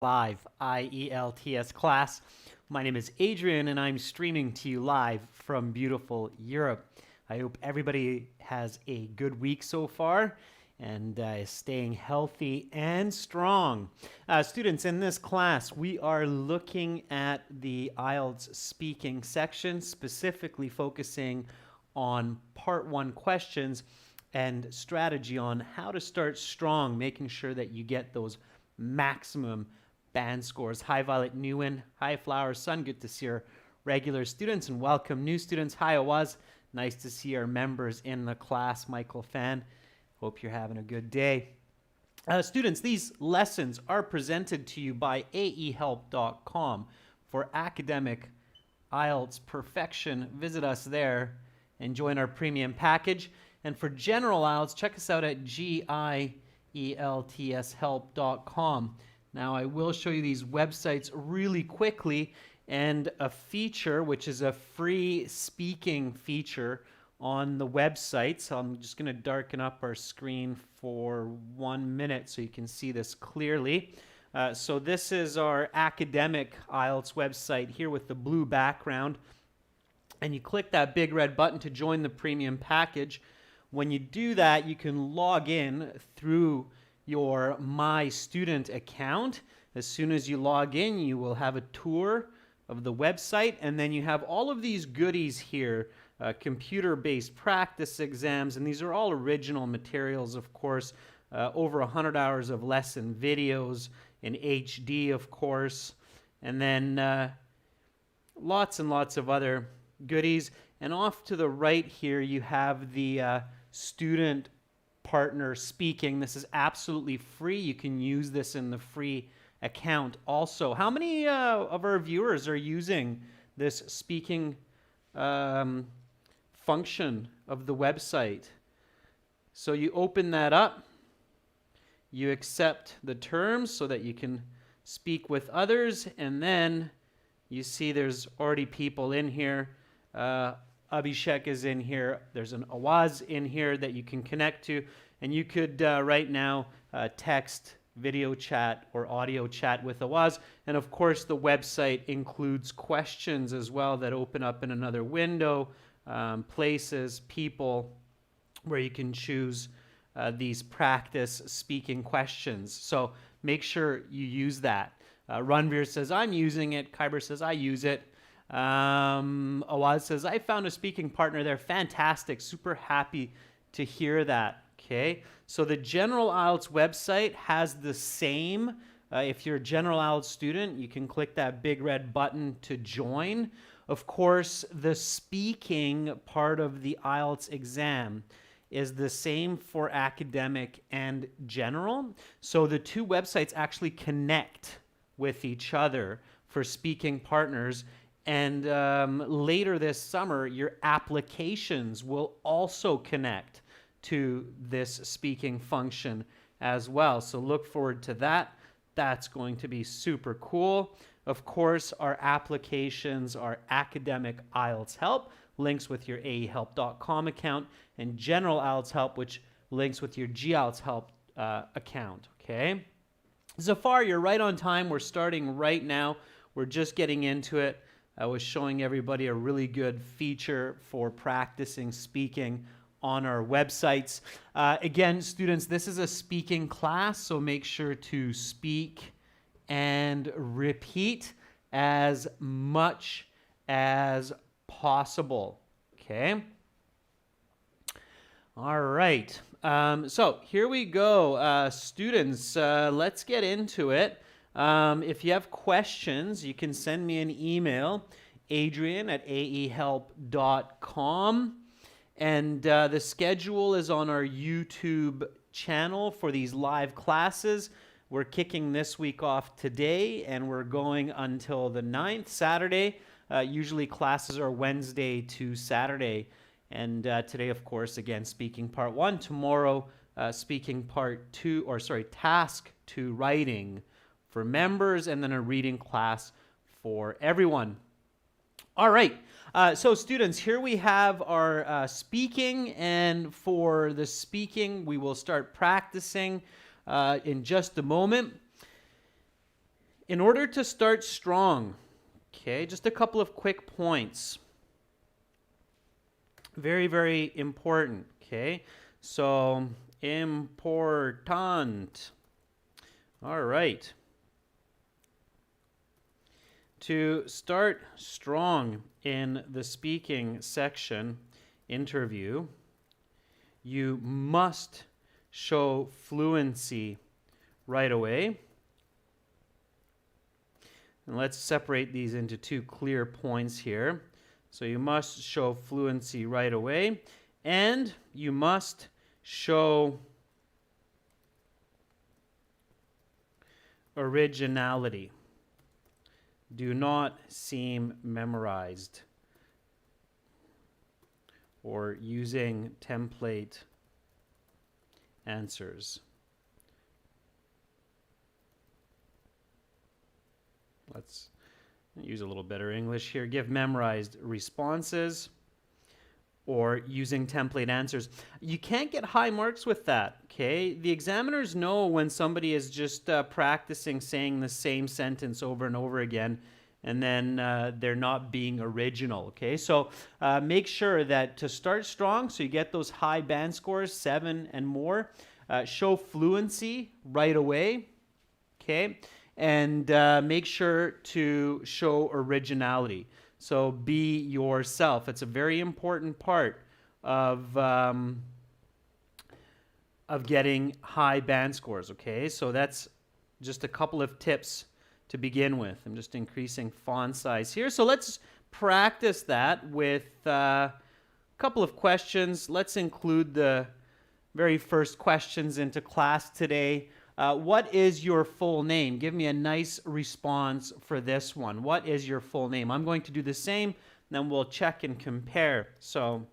Live IELTS class. My name is Adrian and I'm streaming to you live from beautiful Europe. I hope everybody has a good week so far and is staying healthy and strong. Students, in this class, we are looking at the IELTS speaking section, specifically focusing on part 1 questions and strategy on how to start strong, making sure that you get those maximum band scores. Hi, Violet Nguyen. Hi, Flower Sun. Good to see our regular students and welcome new students. Hi, Awaz. Nice to see our members in the class. Michael Fan. Hope you're having a good day. Students, these lessons are presented to you by aehelp.com. For academic IELTS perfection, visit us there and join our premium package. And for general IELTS, check us out at gieltshelp.com. Now, I will show you these websites really quickly and a feature, which is a free speaking feature on the website. So I'm just going to darken up our screen for 1 minute so you can see this clearly. So this is our academic IELTS website here with the blue background. And you click that big red button to join the premium package. When you do that, you can log in through your My Student account. As soon as you log in, you will have a tour of the website, and then you have all of these goodies here, computer-based practice exams, and these are all original materials, of course, over 100 hours of lesson videos in HD, of course, and then lots and lots of other goodies. And off to the right here, you have the student partner speaking. This is absolutely free. You can use this in the free account also. How many of our viewers are using this speaking function of the website? So you open that up, you accept the terms so that you can speak with others, and then you see there's already people in here. Abhishek is in here. There's an Awaz in here that you can connect to. And you could right now text, video chat, or audio chat with Awaz. And of course, the website includes questions as well that open up in another window, places, people, where you can choose these practice speaking questions. So make sure you use that. Ranveer says, I'm using it. Kyber says, I use it. Awaz says, I found a speaking partner there. Fantastic. Super happy to hear that. Okay. So the General IELTS website has the same. If you're a General IELTS student, you can click that big red button to join. Of course, the speaking part of the IELTS exam is the same for academic and general. So the two websites actually connect with each other for speaking partners. And later this summer, your applications will also connect to this speaking function as well. So look forward to that. That's going to be super cool. Of course, our applications are academic IELTS help, links with your aehelp.com account, and general IELTS help, which links with your GIELTS help account. Okay. So far, you're right on time. We're starting right now. We're just getting into it. I was showing everybody a really good feature for practicing speaking on our websites. Again, students, this is a speaking class, so make sure to speak and repeat as much as possible. Okay? All right. So here we go. Students, let's get into it. If you have questions, you can send me an email, adrian@aehelp.com. And the schedule is on our YouTube channel for these live classes. We're kicking this week off today, and we're going until the 9th, Saturday. Usually classes are Wednesday to Saturday. And today, of course, again, speaking part 1. Tomorrow, speaking part 2, task 2 writing for members, and then a reading class for everyone. All right, so students, here we have our speaking, and for the speaking, we will start practicing in just a moment. in order to start strong, okay, just a couple of quick points. Very, very important, okay? So, important. All right. To start strong in the speaking section interview, you must show fluency right away. And let's separate these into two clear points here. So you must show fluency right away, and you must show originality. Do not seem memorized or using template answers. Let's use a little better English here. Give memorized responses or using template answers. You can't get high marks with that, okay? The examiners know when somebody is just practicing saying the same sentence over and over again, and then they're not being original, okay? So make sure that to start strong, so you get those high band scores, 7 and more, show fluency right away, okay? And make sure to show originality. So be yourself. It's a very important part of getting high band scores, okay? So that's just a couple of tips to begin with. I'm just increasing font size here. So let's practice that with a couple of questions. Let's include the very first questions into class today. What is your full name? Give me a nice response for this one. What is your full name? I'm going to do the same, then we'll check and compare. So,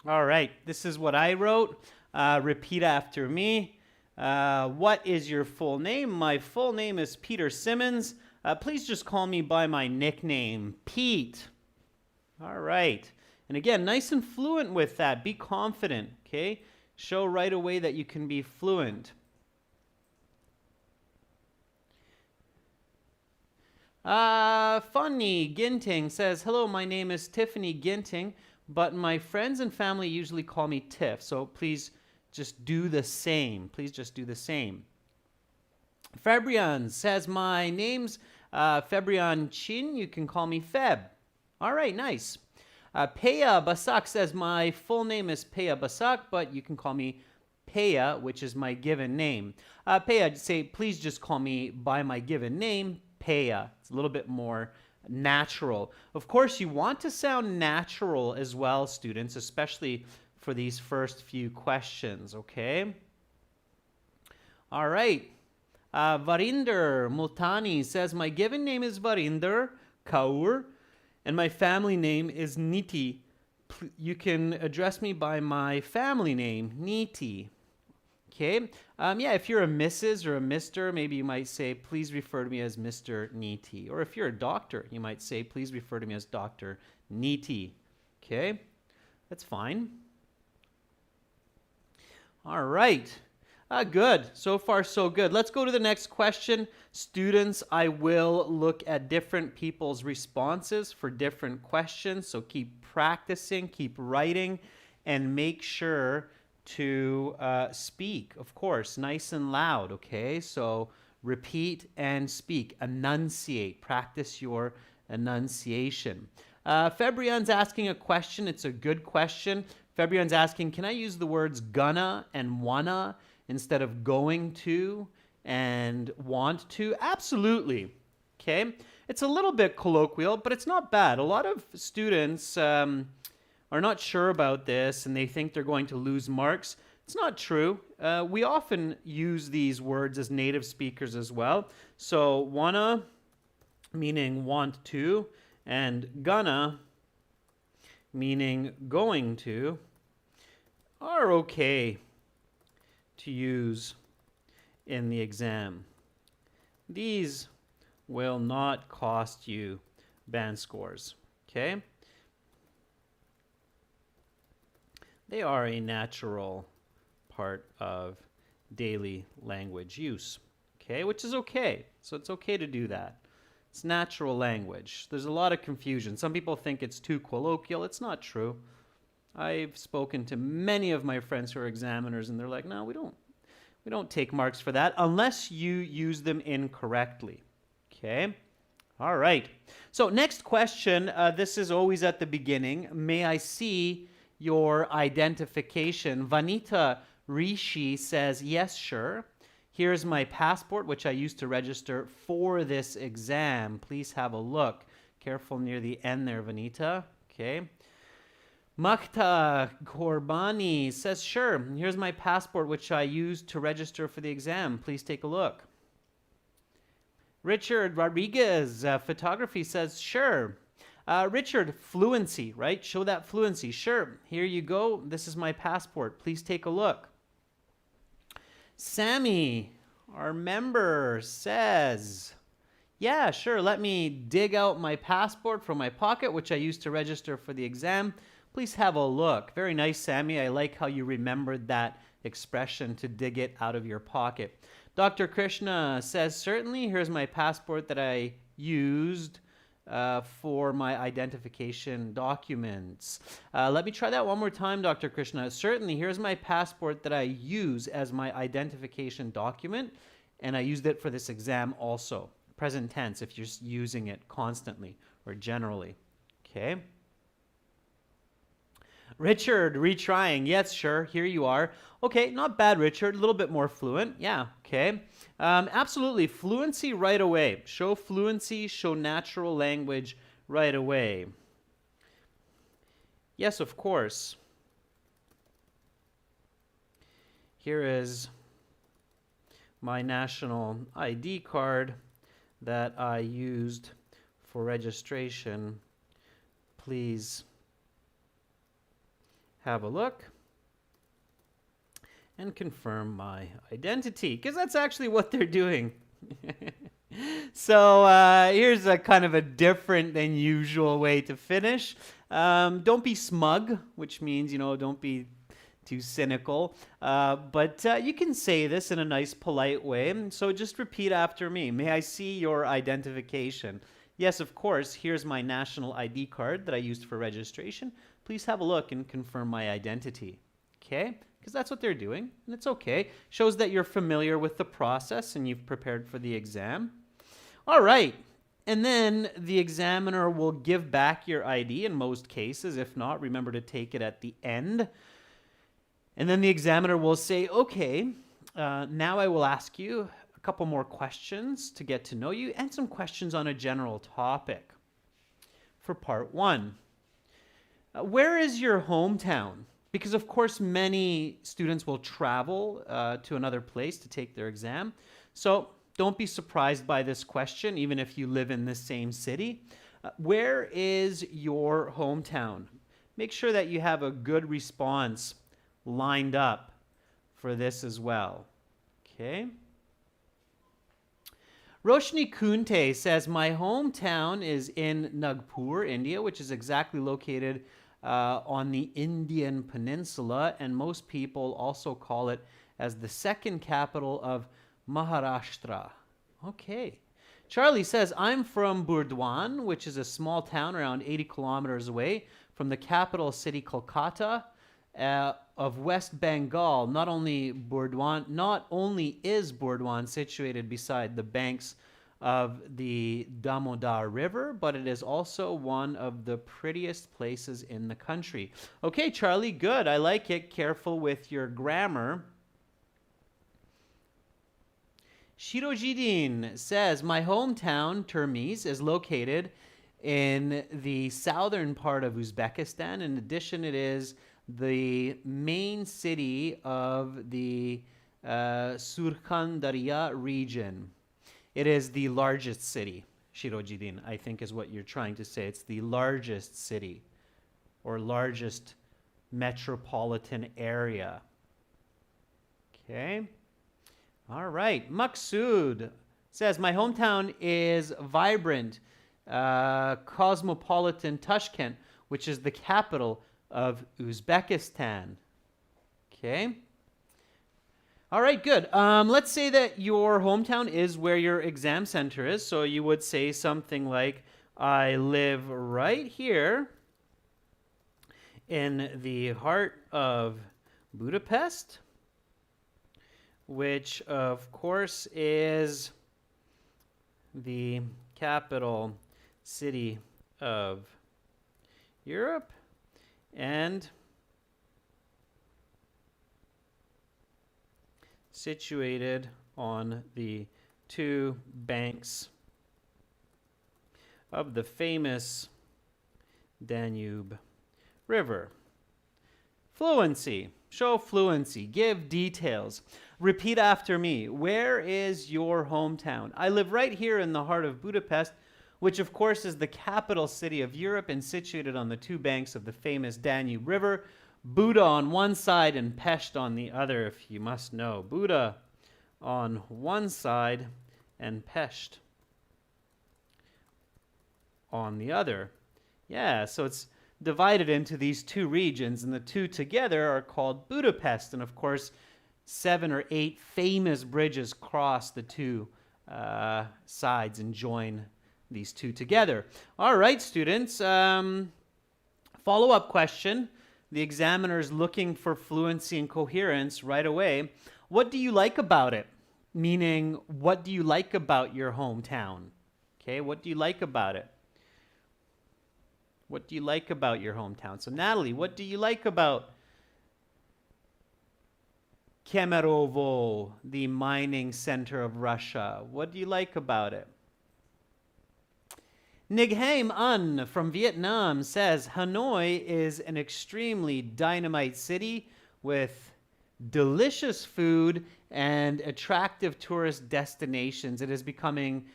all right, this is what I wrote. Repeat after me. What is your full name? My full name is Peter Simmons. Please just call me by my nickname, Pete. All right. And again, nice and fluent with that. Be confident, okay? Show right away that you can be fluent. Funny Ginting says, hello, my name is Tiffany Ginting, but my friends and family usually call me Tiff, so please just do the same. Please just do the same. Fabrian says, my name's Fabrian Chin. You can call me Feb. All right, nice. Peya Basak says, my full name is Peya Basak, but you can call me Peya, which is my given name. Peya, say, please just call me by my given name, Peya. It's a little bit more natural. Of course, you want to sound natural as well, students, especially for these first few questions, okay? All right. Varinder Multani says, my given name is Varinder Kaur, and my family name is Niti. You can address me by my family name, Niti. Okay, yeah, if you're a Mrs. or a Mr., maybe you might say, please refer to me as Mr. Niti. Or if you're a doctor, you might say, please refer to me as Dr. Niti. Okay, that's fine. All right, good. So far, so good. Let's go to the next question. Students, I will look at different people's responses for different questions. So keep practicing, keep writing, and make sure to speak, of course, nice and loud, okay? So repeat and speak, enunciate, practice your enunciation. Fabrian's asking a question. It's a good question. Fabrian's asking, can I use the words gonna and wanna instead of going to and want to? Absolutely, okay? It's a little bit colloquial, but it's not bad. A lot of students are not sure about this and they think they're going to lose marks. It's not true. We often use these words as native speakers as well. So wanna meaning want to, and gonna meaning going to. are okay to use in the exam. These will not cost you band scores, okay? They are a natural part of daily language use, okay? Which is okay. So it's okay to do that. It's natural language. There's a lot of confusion. Some people think it's too colloquial. It's not true. I've spoken to many of my friends who are examiners, and they're like, no, we don't take marks for that unless you use them incorrectly. Okay? All right. So next question, this is always at the beginning. May I see your identification? Vanita Rishi says, yes, sure. Here's my passport, which I used to register for this exam. Please have a look. Careful near the end there, Vanita. Okay. Makta Korbani says, sure, here's my passport, which I used to register for the exam. Please take a look. Richard Rodriguez, photography, says, sure. Richard, fluency, right? Show that fluency. Sure, here you go. This is my passport. Please take a look. Sammy, our member, says, yeah, sure, let me dig out my passport from my pocket, which I used to register for the exam. Please have a look. Very nice, Sammy. I like how you remembered that expression, to dig it out of your pocket. Dr. Krishna says, certainly, here's my passport that I used for my identification documents. Let me try that one more time, Dr. Krishna. Certainly, here's my passport that I use as my identification document, and I used it for this exam also. Present tense, if you're using it constantly or generally. Okay. Richard, retrying. Yes, sure. Here you are. Okay, not bad, Richard. A little bit more fluent. Yeah, okay. Absolutely. Fluency right away. Show fluency, show natural language right away. Yes, of course. Here is my national ID card that I used for registration. Please have a look and confirm my identity, because that's actually what they're doing. So here's a kind of a different than usual way to finish. Don't be smug, which means, don't be too cynical. But you can say this in a nice, polite way. So just repeat after me. May I see your identification? Yes, of course. Here's my national ID card that I used for registration. Please have a look and confirm my identity. Okay? Because that's what they're doing, and it's okay. Shows that you're familiar with the process and you've prepared for the exam. All right. And then the examiner will give back your ID in most cases. If not, remember to take it at the end. And then the examiner will say, okay, now I will ask you a couple more questions to get to know you and some questions on a general topic. For part one, where is your hometown? Because, of course, many students will travel to another place to take their exam. So don't be surprised by this question, even if you live in the same city. Where is your hometown? Make sure that you have a good response lined up for this as well. Okay. Roshni Kunte says, my hometown is in Nagpur, India, which is exactly located on the Indian peninsula, and most people also call it as the second capital of Maharashtra. Okay. Charlie says, I'm from Burdwan, which is a small town around 80 kilometers away from the capital city, Kolkata, of West Bengal. Not only is Burdwan situated beside the banks of the Damodar River, but it is also one of the prettiest places in the country. Okay, Charlie, good. I like it. Careful with your grammar. Shirojidin says, my hometown, Termiz, is located in the southern part of Uzbekistan. In addition, it is the main city of the Surkhandarya region. It is the largest city, Shirojidin, I think is what you're trying to say. It's the largest city or largest metropolitan area. Okay. All right. Maksud says, my hometown is vibrant, cosmopolitan Tashkent, which is the capital of Uzbekistan. Okay. All right, good. Let's say that your hometown is where your exam center is. So you would say something like, I live right here in the heart of Budapest, which of course is the capital city of Europe, and situated on the two banks of the famous Danube River. Fluency. Show fluency. Give details. Repeat after me. Where is your hometown? I live right here in the heart of Budapest, which of course is the capital city of Europe and situated on the two banks of the famous Danube River. Buda on one side and Pest on the other, if you must know. Buda on one side and Pest on the other. Yeah, so it's divided into these two regions, and the two together are called Budapest. And of course, 7 or 8 famous bridges cross the two sides and join these two together. All right, students. Follow-up question. The examiner is looking for fluency and coherence right away. What do you like about it? Meaning, what do you like about your hometown? Okay, what do you like about it? What do you like about your hometown? So, Natalie, what do you like about Kemerovo, the mining center of Russia? What do you like about it? Nighaim Un from Vietnam says, Hanoi is an extremely dynamite city with delicious food and attractive tourist destinations. It is becoming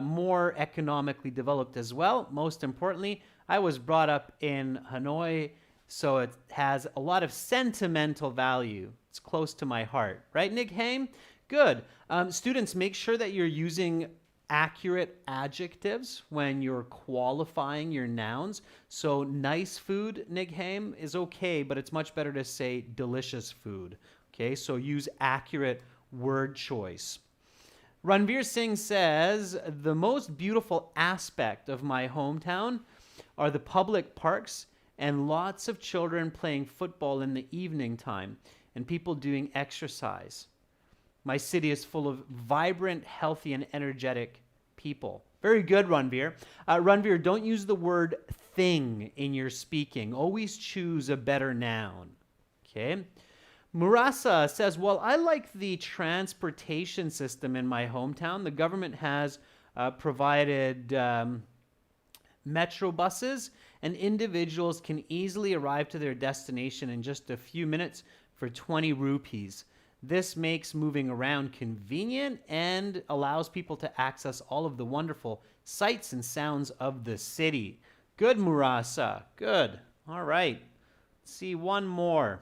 more economically developed as well. Most importantly, I was brought up in Hanoi, so it has a lot of sentimental value. It's close to my heart. Right, Nighaim? Good. Students, make sure that you're using accurate adjectives when you're qualifying your nouns. So nice food, Nighaim, is okay, but it's much better to say delicious food. Okay, so use accurate word choice. Ranveer Singh says, the most beautiful aspect of my hometown are the public parks and lots of children playing football in the evening time and people doing exercise. My city is full of vibrant, healthy, and energetic people. Very good, Ranveer. Ranveer, don't use the word thing in your speaking. Always choose a better noun. Okay? Murasa says, well, I like the transportation system in my hometown. The government has provided metro buses, and individuals can easily arrive to their destination in just a few minutes for 20 rupees. This makes moving around convenient and allows people to access all of the wonderful sights and sounds of the city. Good, Murasa. Good. All right. Let's see one more.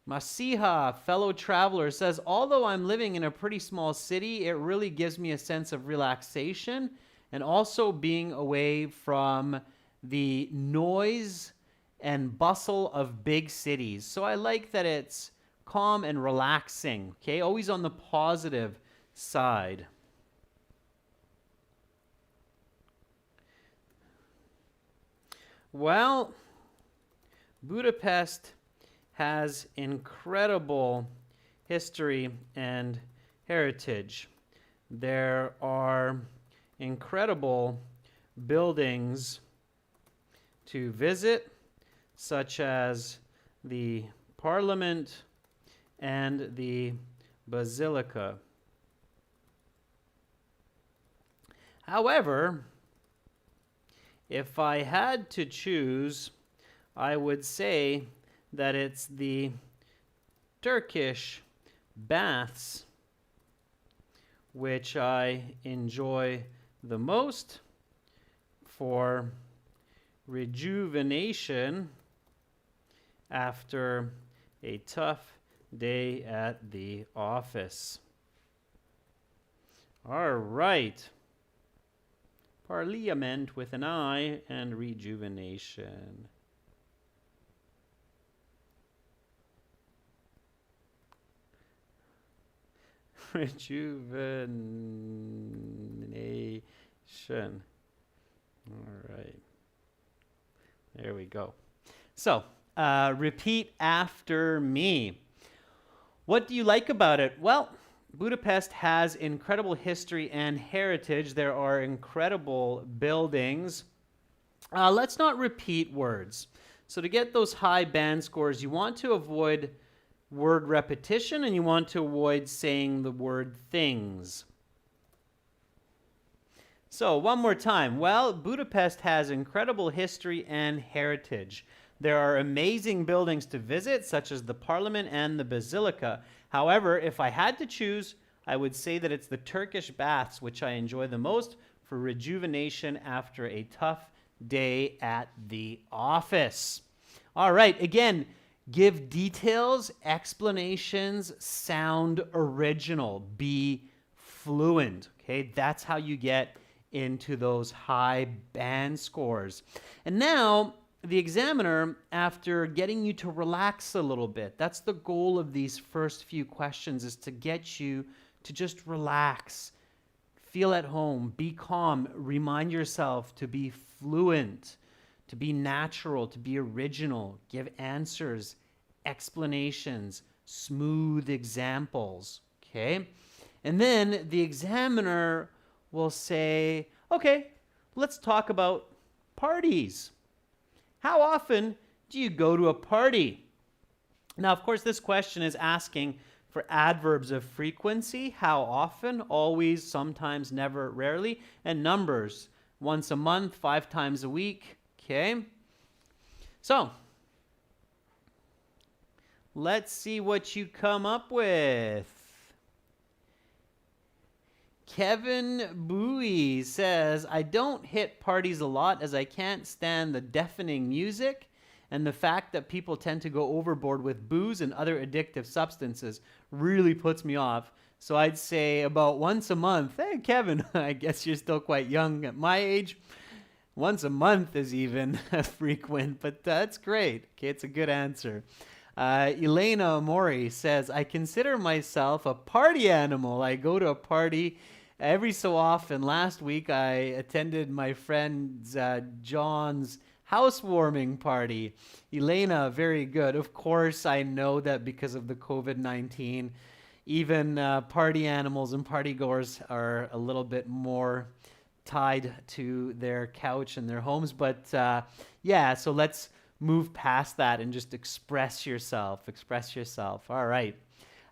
Masiha, fellow traveler, says, although I'm living in a pretty small city, it really gives me a sense of relaxation and also being away from the noise and bustle of big cities. So I like that it's calm and relaxing, okay? Always on the positive side. Well, Budapest has incredible history and heritage. There are incredible buildings to visit, such as the Parliament and the Basilica. However, if I had to choose, I would say that it's the Turkish baths which I enjoy the most, for rejuvenation after a tough day at the office. All right. Parliament with an I and rejuvenation. Rejuvenation. All right. There we go. So, repeat after me. What do you like about it? Well, Budapest has incredible history and heritage. There are incredible buildings. Let's not repeat words. So to get those high band scores, you want to avoid word repetition and you want to avoid saying the word things. So one more time. Well, Budapest has incredible history and heritage. There are amazing buildings to visit, such as the Parliament and the Basilica. However, if I had to choose, I would say that it's the Turkish baths, which I enjoy the most for rejuvenation after a tough day at the office. All right, again, give details, explanations, sound original, be fluent. Okay, that's how you get into those high band scores. And now, the examiner, after getting you to relax a little bit, that's the goal of these first few questions, is to get you to just relax, feel at home, be calm, remind yourself to be fluent, to be natural, to be original, give answers, explanations, smooth examples, okay? And then the examiner will say, okay, let's talk about parties. How often do you go to a party? Now, of course, this question is asking for adverbs of frequency. How often? Always, sometimes, never, rarely. And numbers. Once a month, 5 times a week. Okay? So, let's see what you come up with. Kevin Bowie says, I don't hit parties a lot as I can't stand the deafening music and the fact that people tend to go overboard with booze and other addictive substances really puts me off. So I'd say about once a month. Hey, Kevin, I guess you're still quite young at my age. Once a month is even frequent, but that's great. Okay, it's a good answer. Elena Mori says, I consider myself a party animal. I go to a party every so often. Last week, I attended my friend John's housewarming party. Elena, very good. Of course, I know that because of the COVID-19, even party animals and party goers are a little bit more tied to their couch and their homes. But yeah, so let's move past that and just express yourself. Express yourself. All right.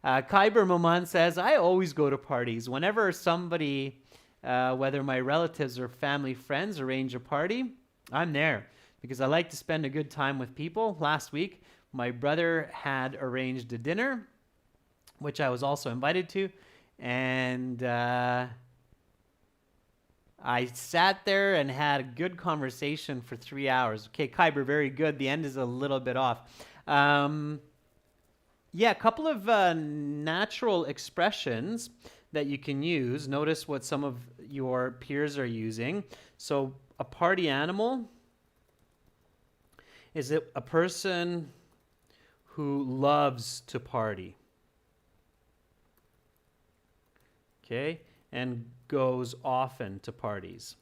Kyber Maman says, I always go to parties. Whenever somebody, whether my relatives or family friends, arrange a party, I'm there because I like to spend a good time with people. Last week, my brother had arranged a dinner, which I was also invited to, and I sat there and had a good conversation for 3 hours. Okay, Kyber, very good. The end is a little bit off. Yeah, a couple of natural expressions that you can use. Notice what some of your peers are using. So a party animal is it a person who loves to party. Okay, and goes often to parties.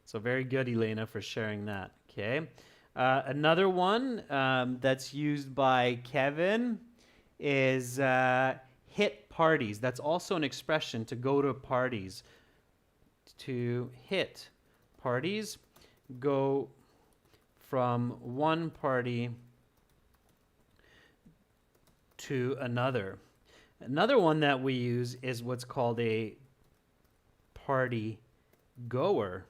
So very good, Elena, for sharing that. Okay, another one that's used by Kevin is hit parties. That's also an expression, to go to parties. To hit parties, go from one party to another. Another one that we use is what's called a party goer.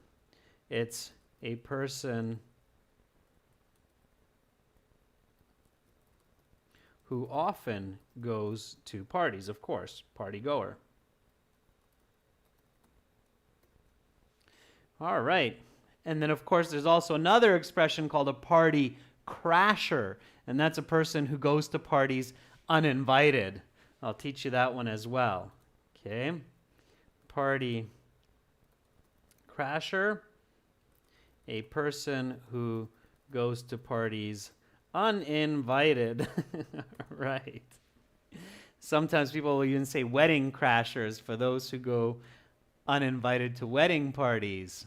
It's a person who often goes to parties, of course, party goer. All right. And then, of course, there's also another expression called a party crasher, and that's a person who goes to parties uninvited. I'll teach you that one as well. Okay, party crasher, a person who goes to parties uninvited. Right. Sometimes people will even say wedding crashers for those who go uninvited to wedding parties.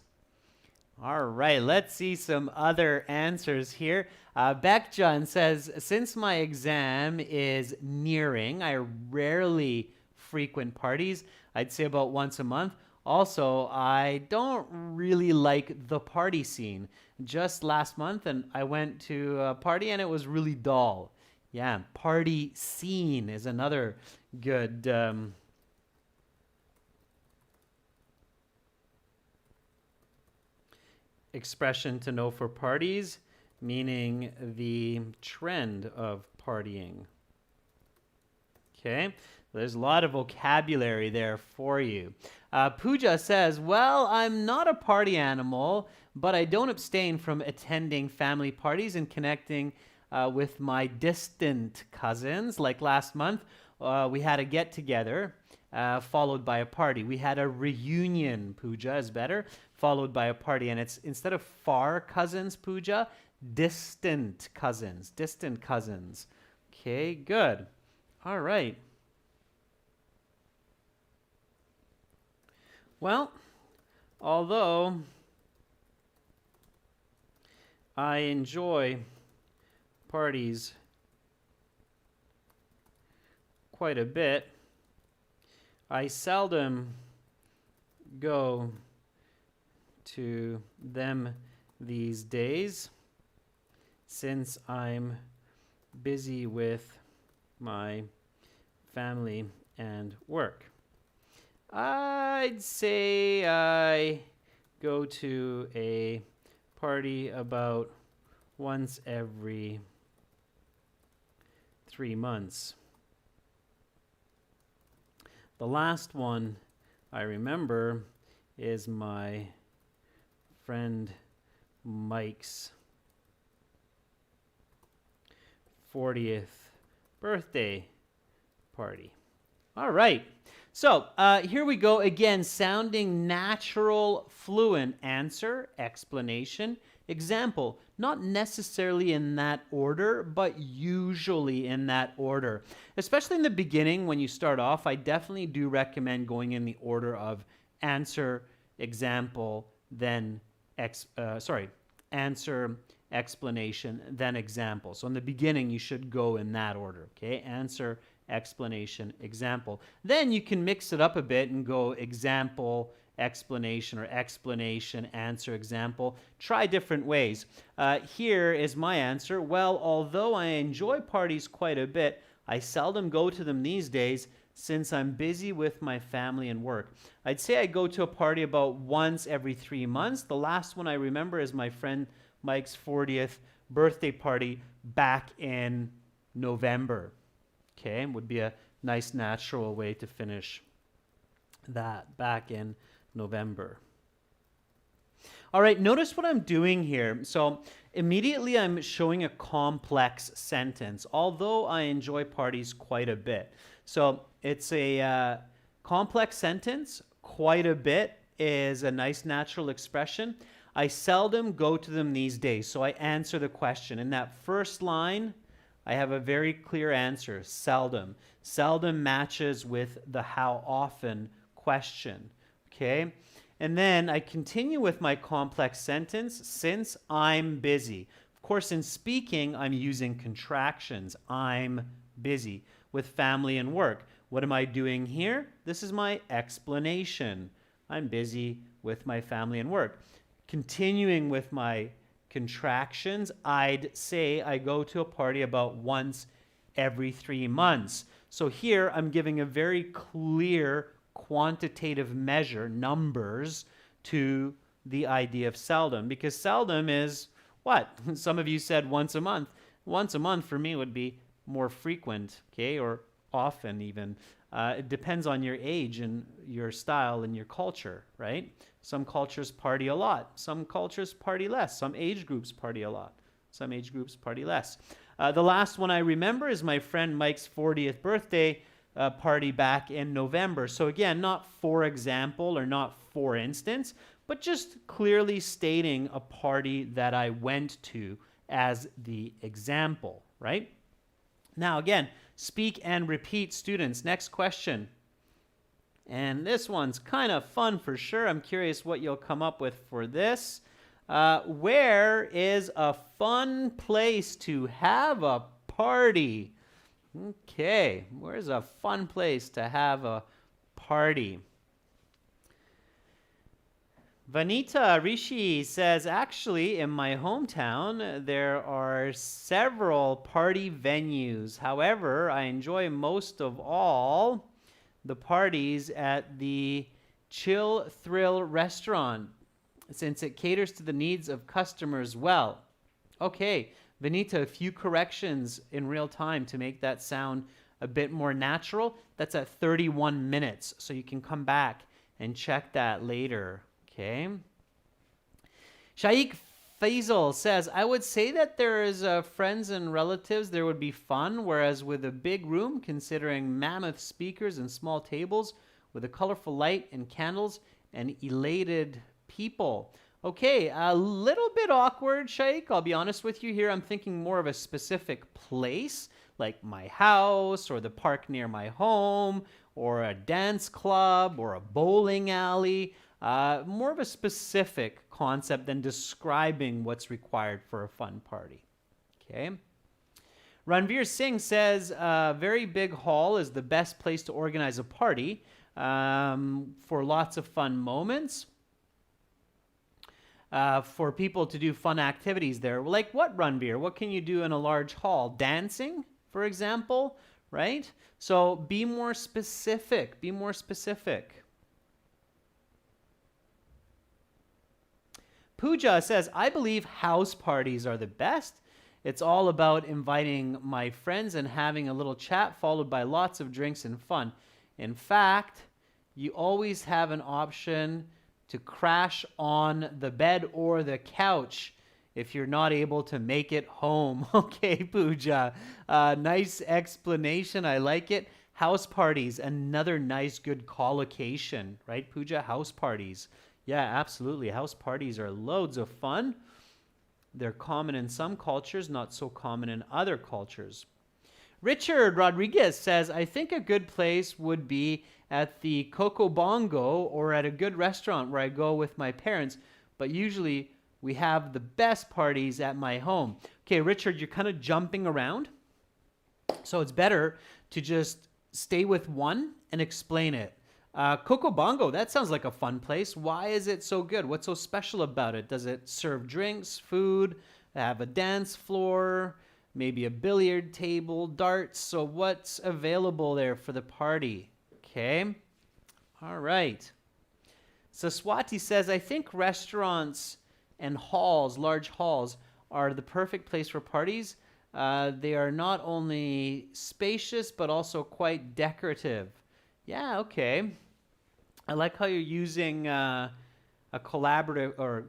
All right, let's see some other answers here. Beckjohn says, since my exam is nearing, I rarely frequent parties. I'd say about once a month. Also, I don't really like the party scene. Just last month, and I went to a party and it was really dull. Yeah, party scene is another good expression to know for parties, meaning the trend of partying. Okay, there's a lot of vocabulary there for you. Pooja says, well, I'm not a party animal, but I don't abstain from attending family parties and connecting with my distant cousins. Like last month, we had a get-together followed by a party. We had a reunion, Pooja is better, followed by a party. And it's instead of far cousins, Pooja, distant cousins, distant cousins. Okay, good. All right. Well, although I enjoy parties quite a bit, I seldom go to them these days since I'm busy with my family and work. I'd say I go to a party about once every 3 months. The last one I remember is my friend Mike's 40th birthday party. All right. So here we go again, sounding natural, fluent, answer, explanation, example. Not necessarily in that order, but usually in that order. Especially in the beginning when you start off, I definitely do recommend going in the order of answer, example, then answer, explanation, then example. So in the beginning, you should go in that order, okay? Answer, explanation, example. Then you can mix it up a bit and go example, explanation, or explanation, answer, example. Try different ways. Here is my answer. Well, although I enjoy parties quite a bit, I seldom go to them these days since I'm busy with my family and work. I'd say I go to a party about once every 3 months. The last one I remember is my friend Mike's 40th birthday party back in November. Okay, would be a nice natural way to finish that, back in November. All right, notice what I'm doing here. So immediately I'm showing a complex sentence, although I enjoy parties quite a bit. So it's a complex sentence. Quite a bit is a nice natural expression. I seldom go to them these days. So I answer the question. In that first line, I have a very clear answer, seldom. Seldom matches with the how often question, okay? And then I continue with my complex sentence, since I'm busy. Of course, in speaking, I'm using contractions. I'm busy with family and work. What am I doing here? This is my explanation. I'm busy with my family and work. Continuing with my contractions, I'd say I go to a party about once every 3 months. So here I'm giving a very clear quantitative measure, numbers, to the idea of seldom, because seldom is what? Some of you said once a month. Once a month for me would be more frequent, okay, or often even. It depends on your age and your style and your culture, right? Some cultures party a lot. Some cultures party less. Some age groups party a lot. Some age groups party less. The last one I remember is my friend Mike's 40th birthday party back in November. So again, not for example or not for instance, but just clearly stating a party that I went to as the example, right? Now again, speak and repeat, students. Next question. And this one's kind of fun for sure. I'm curious what you'll come up with for this. Where is a fun place to have a party? Okay, where's a fun place to have a party? Vanita Rishi says, actually, in my hometown, there are several party venues. However, I enjoy most of all the parties at the Chill Thrill restaurant, since it caters to the needs of customers well. Okay, Vanita, a few corrections in real time to make that sound a bit more natural. That's at 31 minutes, so you can come back and check that later. Okay. Shaikh Faisal says, I would say that there is friends and relatives, there would be fun, whereas with a big room, considering mammoth speakers and small tables with a colorful light and candles and elated people. Okay, a little bit awkward, Shaikh. I'll be honest with you here. I'm thinking more of a specific place, like my house or the park near my home or a dance club or a bowling alley. More of a specific concept than describing what's required for a fun party. Okay. Ranveer Singh says, very big hall is the best place to organize a party for lots of fun moments. For people to do fun activities there. Like what, Ranveer? What can you do in a large hall? Dancing, for example, right? So be more specific. Be more specific. Pooja says, I believe house parties are the best. It's all about inviting my friends and having a little chat followed by lots of drinks and fun. In fact, you always have an option to crash on the bed or the couch if you're not able to make it home. Okay, Pooja. Nice explanation. I like it. House parties, another nice, good collocation, right, Pooja? House parties. Yeah, absolutely. House parties are loads of fun. They're common in some cultures, not so common in other cultures. Richard Rodriguez says, I think a good place would be at the Coco Bongo or at a good restaurant where I go with my parents, but usually we have the best parties at my home. Okay, Richard, you're kind of jumping around, so it's better to just stay with one and explain it. Coco Bongo, that sounds like a fun place. Why is it so good? What's so special about it? Does it serve drinks, food, have a dance floor, maybe a billiard table, darts? So what's available there for the party? Okay. All right. Saswati says, I think restaurants and halls, large halls, are the perfect place for parties. They are not only spacious, but also quite decorative. Yeah, okay. I like how you're using a collaborative or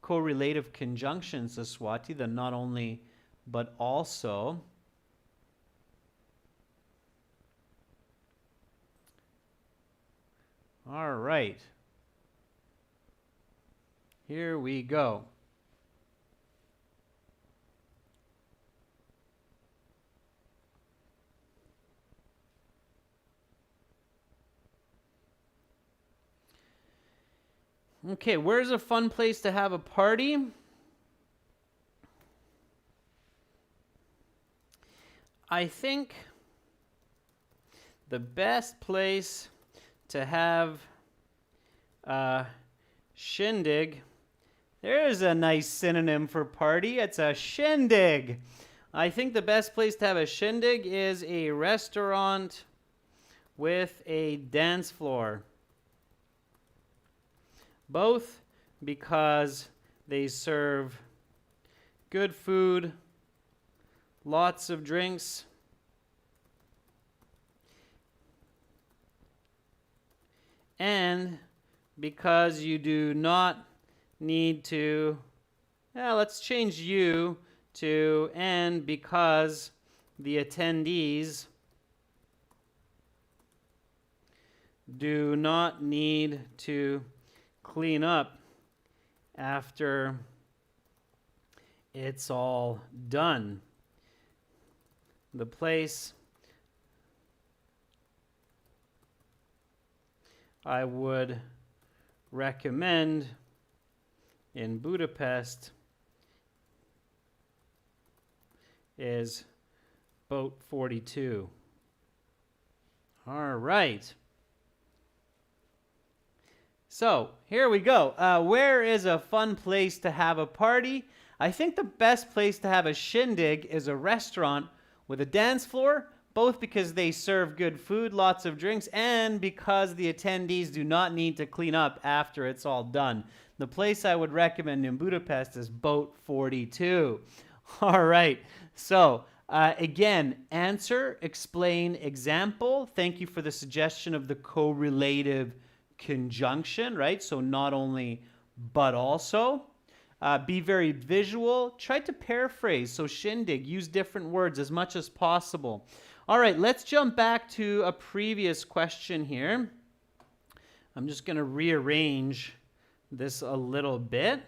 correlative conjunction, Saswati, the not only, but also. All right. Here we go. Okay, where's a fun place to have a party? I think the best place to have a shindig, there's a nice synonym for party. It's a shindig. I think the best place to have a shindig is a restaurant with a dance floor. Both because they serve good food, lots of drinks, and because you do not need to, let's change you to and because the attendees do not need to clean up after it's all done. The place I would recommend in Budapest is boat 42. All right. So here we go. Where is a fun place to have a party? I think the best place to have a shindig is a restaurant with a dance floor, both because they serve good food, lots of drinks, and because the attendees do not need to clean up after it's all done. The place I would recommend in Budapest is boat 42. All right. So again, answer, explain, example. Thank you for the suggestion of the correlative conjunction, right? So not only, but also. Be very visual. Try to paraphrase. So shindig, use different words as much as possible. All right, let's jump back to a previous question here. I'm just going to rearrange this a little bit.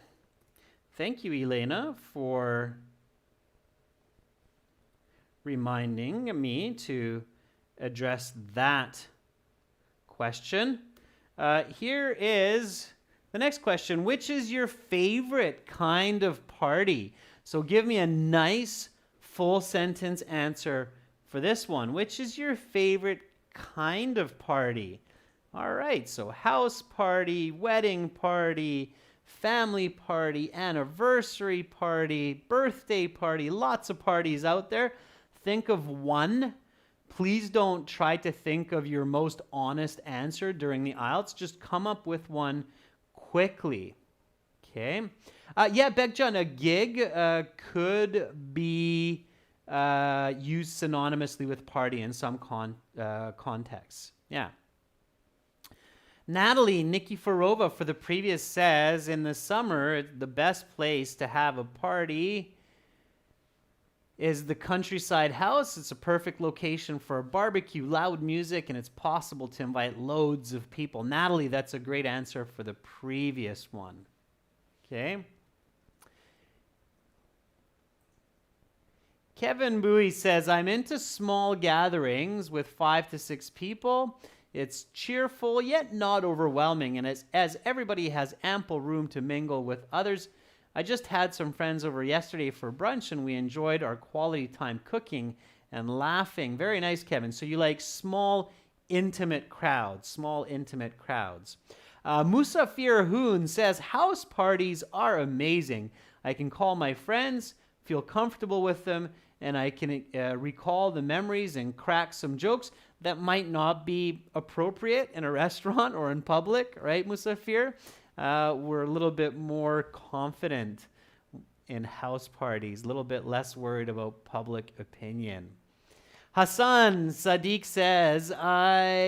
Thank you, Elena, for reminding me to address that question. Here is the next question. Which is your favorite kind of party? So give me a nice full sentence answer for this one. Which is your favorite kind of party? All right, so house party, wedding party, family party, anniversary party, birthday party, lots of parties out there. Think of one. Please don't try to think of your most honest answer during the IELTS. Just come up with one quickly. Okay. Yeah, Bekjan, a gig could be used synonymously with party in some contexts. Yeah. Natalie Nikiforova for the previous says, in the summer, the best place to have a party is the countryside house. It's a perfect location for a barbecue, loud music, and it's possible to invite loads of people. Natalie, that's a great answer for the previous one. Okay. Kevin Bowie says, I'm into small gatherings with 5 to 6 people. It's cheerful, yet not overwhelming, and as everybody has ample room to mingle with others. I just had some friends over yesterday for brunch, and we enjoyed our quality time cooking and laughing. Very nice, Kevin. So you like small, intimate crowds, Musafir Hoon says, house parties are amazing. I can call my friends, feel comfortable with them, and I can recall the memories and crack some jokes that might not be appropriate in a restaurant or in public, right, Musafir? We're a little bit more confident in house parties, a little bit less worried about public opinion. Hassan Sadiq says, I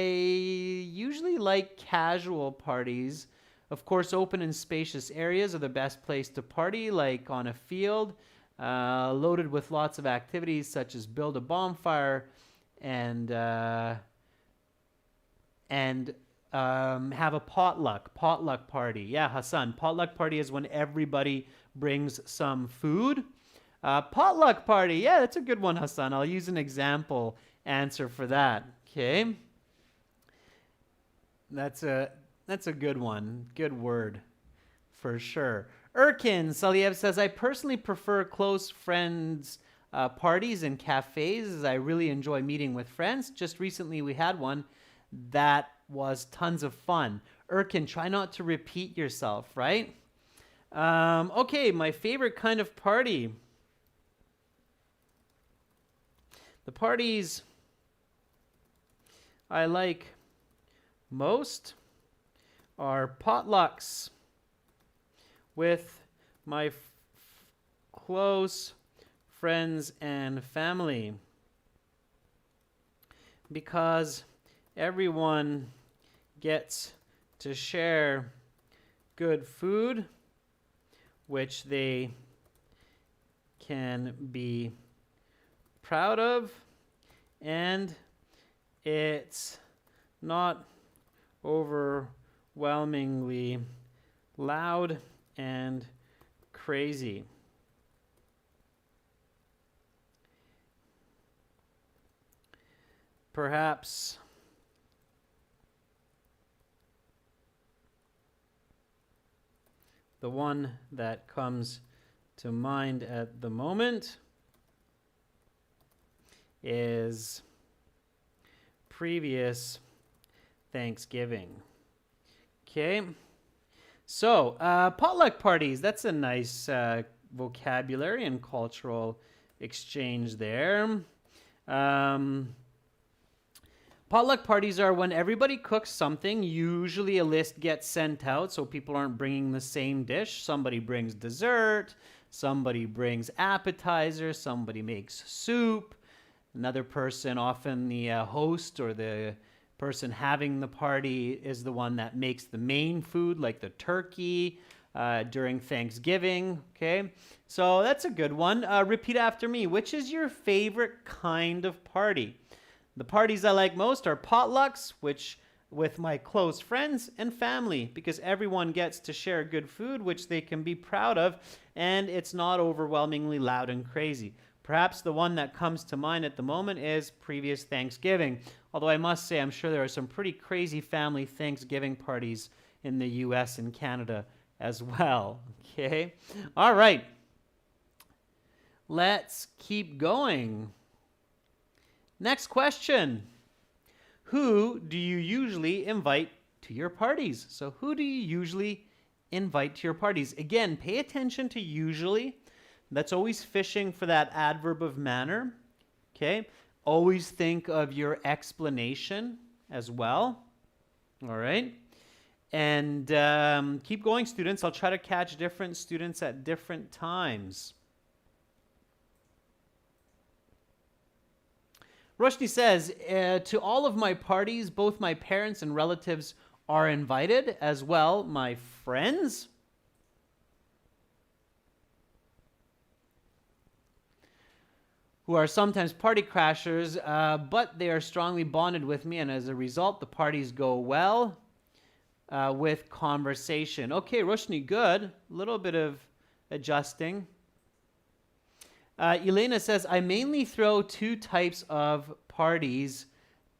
usually like casual parties. Of course, open and spacious areas are the best place to party, like on a field, loaded with lots of activities such as build a bonfire and have a potluck party. Yeah, Hassan, potluck party is when everybody brings some food. Potluck party, yeah, that's a good one, Hassan. I'll use an example answer for that. Okay, that's a good one. Good word, for sure. Erkin Saliev says, I personally prefer close friends parties and cafes, as I really enjoy meeting with friends. Just recently we had one that was tons of fun. Erkin, try not to repeat yourself, right? Okay, my favorite kind of party. The parties I like most are potlucks with my close friends and family, because everyone gets to share good food, which they can be proud of, and it's not overwhelmingly loud and crazy. Perhaps the one that comes to mind at the moment is previous Thanksgiving. Okay, so potluck parties, that's a nice vocabulary and cultural exchange there. Potluck parties are when everybody cooks something. Usually a list gets sent out so people aren't bringing the same dish. Somebody brings dessert, somebody brings appetizers, somebody makes soup. Another person, often the host or the person having the party, is the one that makes the main food, like the turkey during Thanksgiving. Okay, so that's a good one. Repeat after me. Which is your favorite kind of party? The parties I like most are potlucks, which with my close friends and family, because everyone gets to share good food, which they can be proud of, and it's not overwhelmingly loud and crazy. Perhaps the one that comes to mind at the moment is previous Thanksgiving, although I must say I'm sure there are some pretty crazy family Thanksgiving parties in the US and Canada as well. Okay, all right, let's keep going. Next question. Who do you usually invite to your parties? So who do you usually invite to your parties? Again, pay attention to usually. That's always fishing for that adverb of manner. Okay? Always think of your explanation as well. All right? And keep going, students. I'll try to catch different students at different times. Roshni says, to all of my parties, both my parents and relatives are invited, as well my friends. Who are sometimes party crashers, but they are strongly bonded with me, and as a result, the parties go well with conversation. Okay, Roshni, good. A little bit of adjusting. Elena says, I mainly throw two types of parties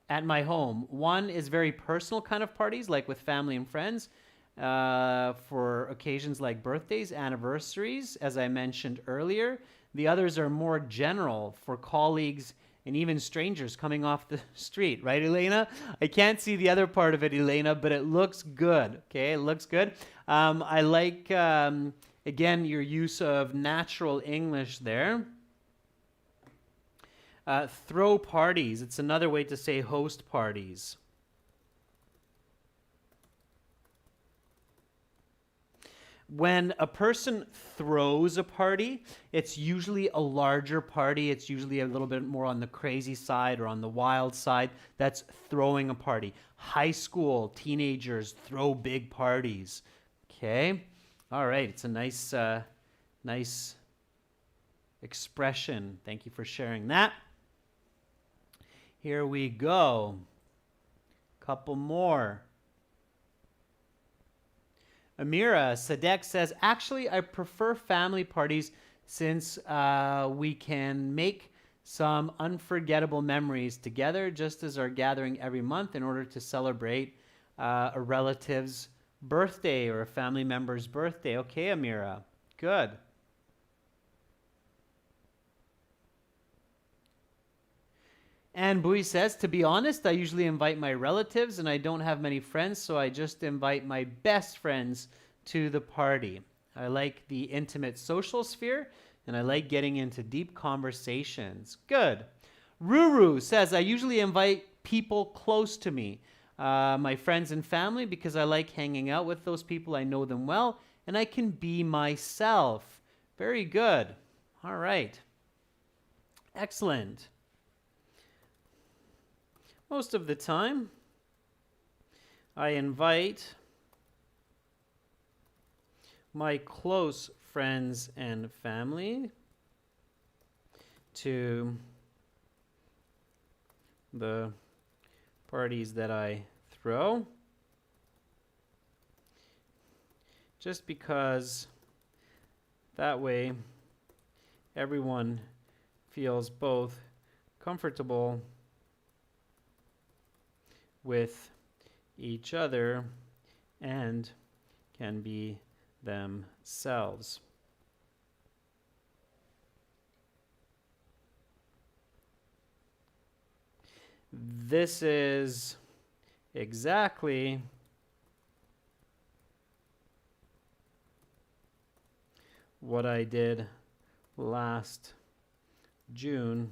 at my home. One is very personal kind of parties, like with family and friends, for occasions like birthdays, anniversaries, as I mentioned earlier. The others are more general for colleagues and even strangers coming off the street, right, Elena? I can't see the other part of it, Elena, but it looks good, okay? It looks good. I like... again, your use of natural English there. Throw parties. It's another way to say host parties. When a person throws a party, it's usually a larger party. It's usually a little bit more on the crazy side or on the wild side. That's throwing a party. High school teenagers throw big parties. Okay? All right, it's a nice expression. Thank you for sharing that. Here we go. Couple more. Amira Sadek says, actually, I prefer family parties since we can make some unforgettable memories together, just as our gathering every month in order to celebrate a relative's birthday or a family member's birthday. Okay, Amira. Good. And Bui says, to be honest, I usually invite my relatives and I don't have many friends, so I just invite my best friends to the party. I like the intimate social sphere and I like getting into deep conversations. Good. Ruru says, I usually invite people close to me. My friends and family, because I like hanging out with those people. I know them well, and I can be myself. Very good. All right. Excellent. Most of the time, I invite my close friends and family to the parties that I throw, just because that way everyone feels both comfortable with each other and can be themselves. This is exactly what I did last June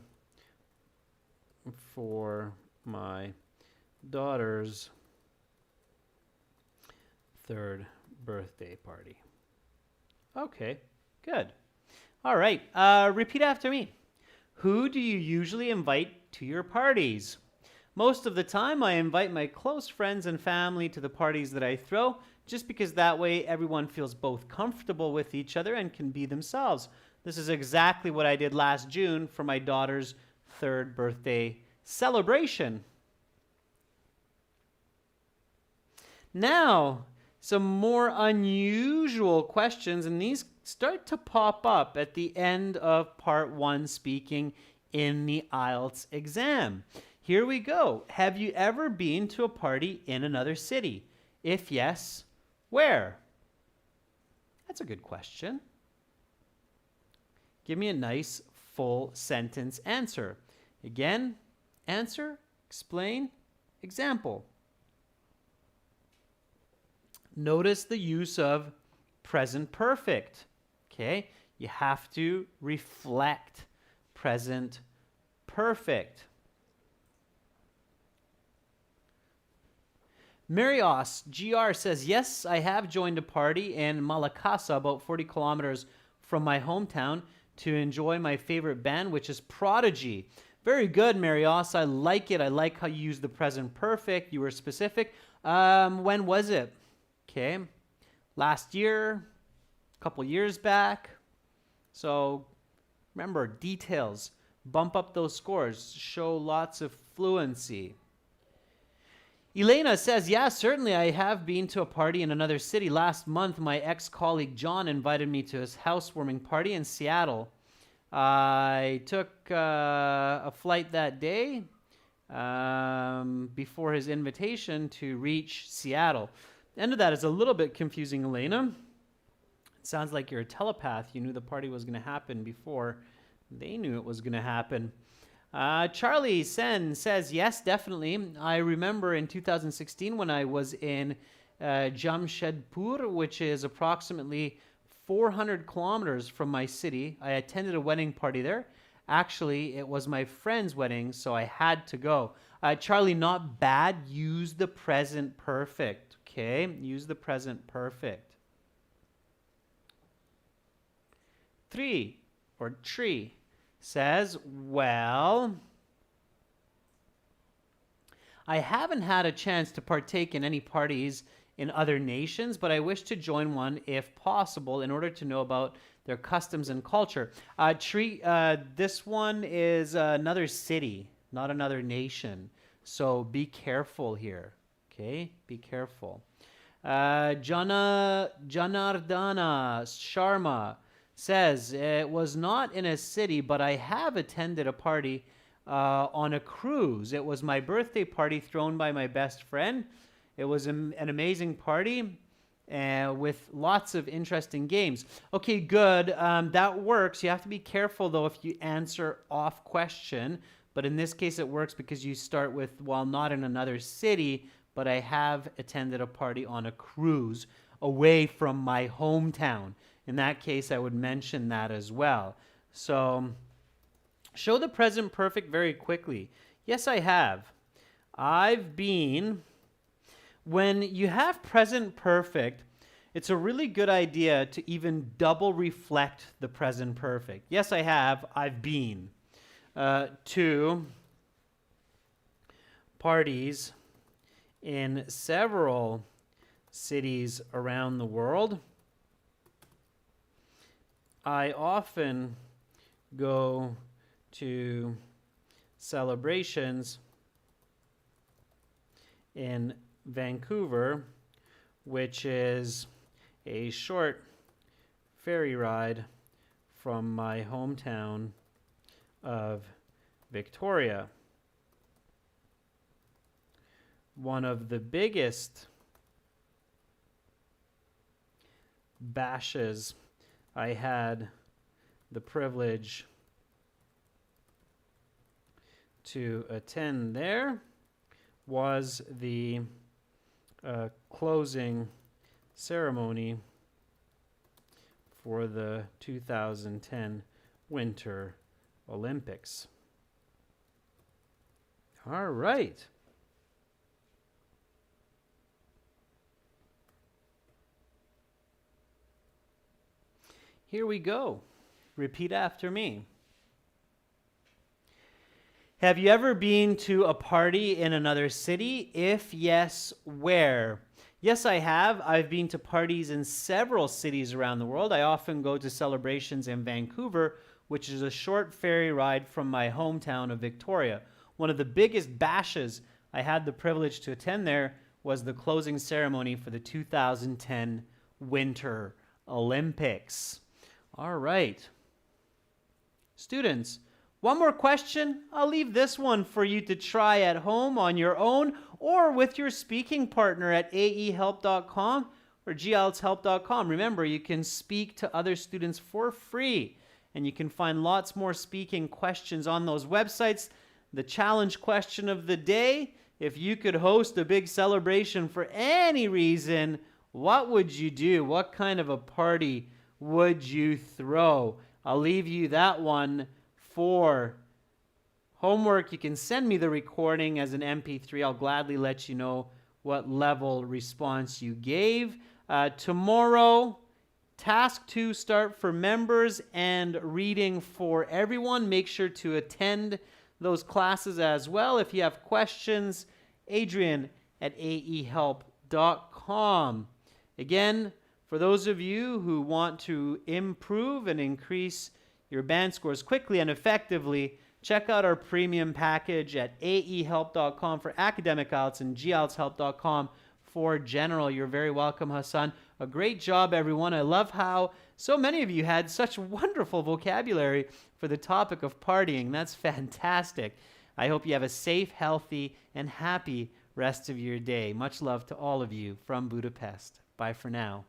for my daughter's 3rd birthday party. Okay, good. All right, repeat after me. Who do you usually invite to your parties? Most of the time, I invite my close friends and family to the parties that I throw, just because that way everyone feels both comfortable with each other and can be themselves. This is exactly what I did last June for my daughter's 3rd birthday celebration. Now, some more unusual questions, and these start to pop up at the end of part 1 speaking in the IELTS exam. Here we go. Have you ever been to a party in another city? If yes, where? That's a good question. Give me a nice full sentence answer. Again, answer, explain, example. Notice the use of present perfect. Okay, you have to reflect present perfect. Marios GR says, yes, I have joined a party in Malakasa, about 40 kilometers from my hometown, to enjoy my favorite band, which is Prodigy. Very good, Marios. I like it. I like how you use the present perfect. You were specific. When was it? Okay. Last year, a couple years back. So remember, details. Bump up those scores. Show lots of fluency. Elena says, yeah, certainly I have been to a party in another city. Last month, my ex-colleague John invited me to his housewarming party in Seattle. I took a flight that day before his invitation to reach Seattle. The end of that is a little bit confusing, Elena. It sounds like you're a telepath. You knew the party was going to happen before they knew it was going to happen. Charlie Sen says, yes, definitely. I remember in 2016 when I was in Jamshedpur, which is approximately 400 kilometers from my city. I attended a wedding party there. Actually, it was my friend's wedding, so I had to go. Charlie, not bad. Use the present perfect, okay? Use the present perfect. 3 or tree says, well, I haven't had a chance to partake in any parties in other nations, but I wish to join one if possible in order to know about their customs and culture. This one is another city, not another nation. So be careful here, okay? Be careful. Janardana Sharma says, it was not in a city, but I have attended a party on a cruise. It was my birthday party thrown by my best friend. It was an amazing party with lots of interesting games. Okay, good. That works. You have to be careful, though, if you answer off question. But in this case, it works because you start with, well, not in another city, but I have attended a party on a cruise away from my hometown. In that case, I would mention that as well. So show the present perfect very quickly. Yes, I have. I've been. When you have present perfect, it's a really good idea to even double reflect the present perfect. Yes, I have. I've been to parties in several cities around the world. I often go to celebrations in Vancouver, which is a short ferry ride from my hometown of Victoria. One of the biggest bashes I had the privilege to attend there was the closing ceremony for the 2010 Winter Olympics. All right. Here we go. Repeat after me. Have you ever been to a party in another city? If yes, where? Yes, I have. I've been to parties in several cities around the world. I often go to celebrations in Vancouver, which is a short ferry ride from my hometown of Victoria. One of the biggest bashes I had the privilege to attend there was the closing ceremony for the 2010 Winter Olympics. All right. Students, one more question. I'll leave this one for you to try at home on your own or with your speaking partner at aehelp.com or gieltshelp.com. Remember, you can speak to other students for free, and you can find lots more speaking questions on those websites. The challenge question of the day: if you could host a big celebration for any reason, what would you do? What kind of a party would you throw? I'll leave you that one for homework. You can send me the recording as an MP3. I'll gladly let you know what level response you gave. Tomorrow, task 2 start for members and reading for everyone. Make sure to attend those classes as well. If you have questions, Adrian at aehelp.com. Again, for those of you who want to improve and increase your band scores quickly and effectively, check out our premium package at aehelp.com for academic IELTS and gieltshelp.com for general. You're very welcome, Hassan. A great job, everyone. I love how so many of you had such wonderful vocabulary for the topic of partying. That's fantastic. I hope you have a safe, healthy, and happy rest of your day. Much love to all of you from Budapest. Bye for now.